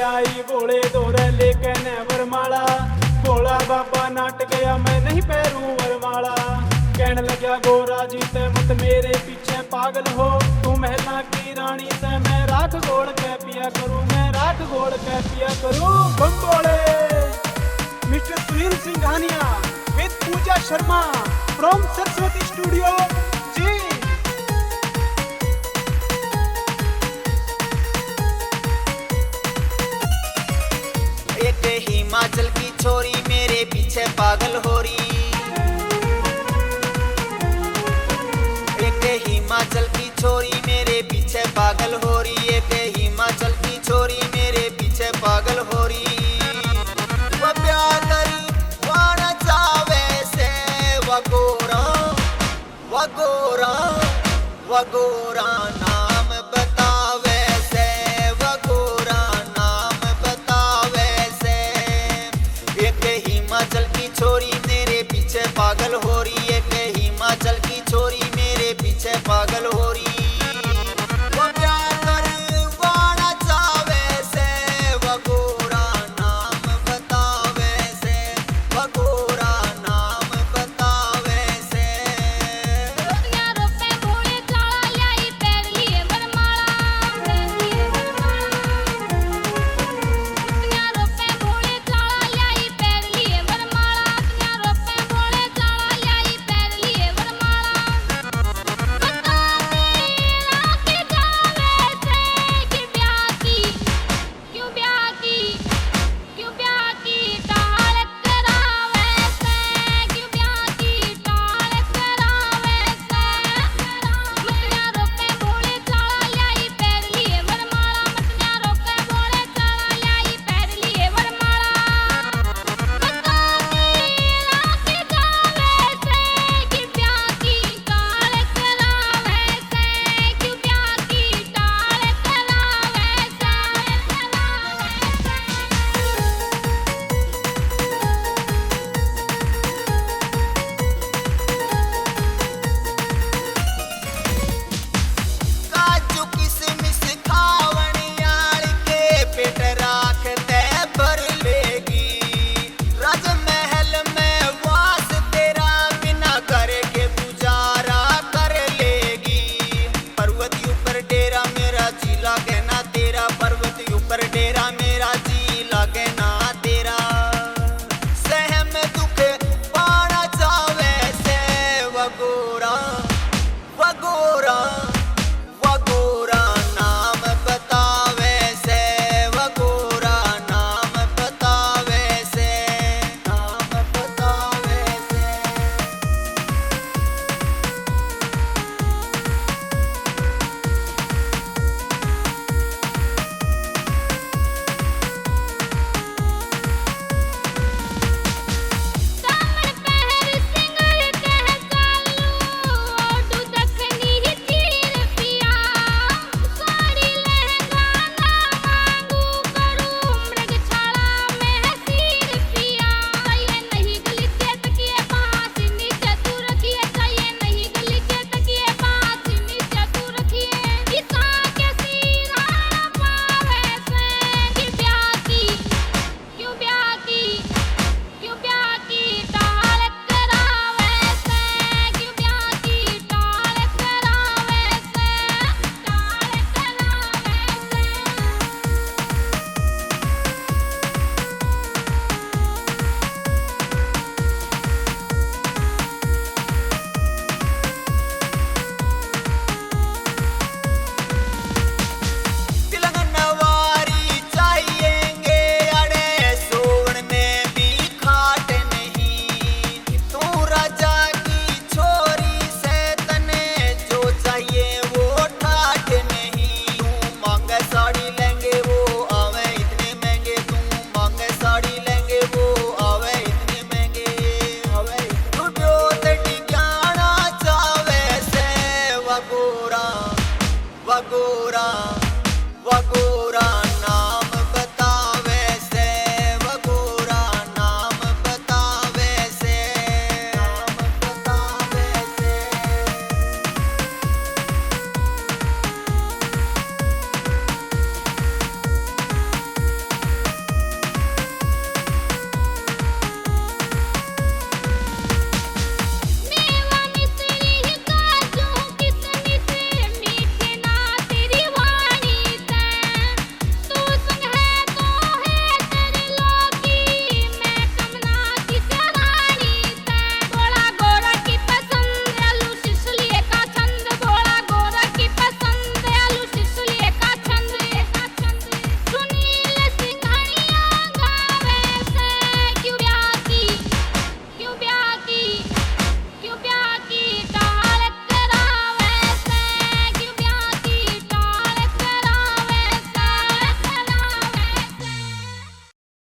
आई भोले दोरे लेके न वरमाला। भोला बाबा नाट गया मैं नहीं पैरू वरमाला। कहने लगा गोरा जी ते मत मेरे पीछे पागल हो, तू महला की रानी ते मैं राख घोल के पिया करूं, मैं राख घोल के पिया करूं। बम बोले मिस्टर सुनील सिंघानिया विद पूजा शर्मा फ्रॉम सरस्वती स्टूडियो जी। एक हिमाचल की छोरी मेरे पीछे पागल हो रही, एक हिमाचल की छोरी मेरे पीछे पागल हो रही, एक हिमाचल की छोरी मेरे पीछे पागल हो रही। वो प्यार करी वाना चावे से वगोरा वगोरा वगोरा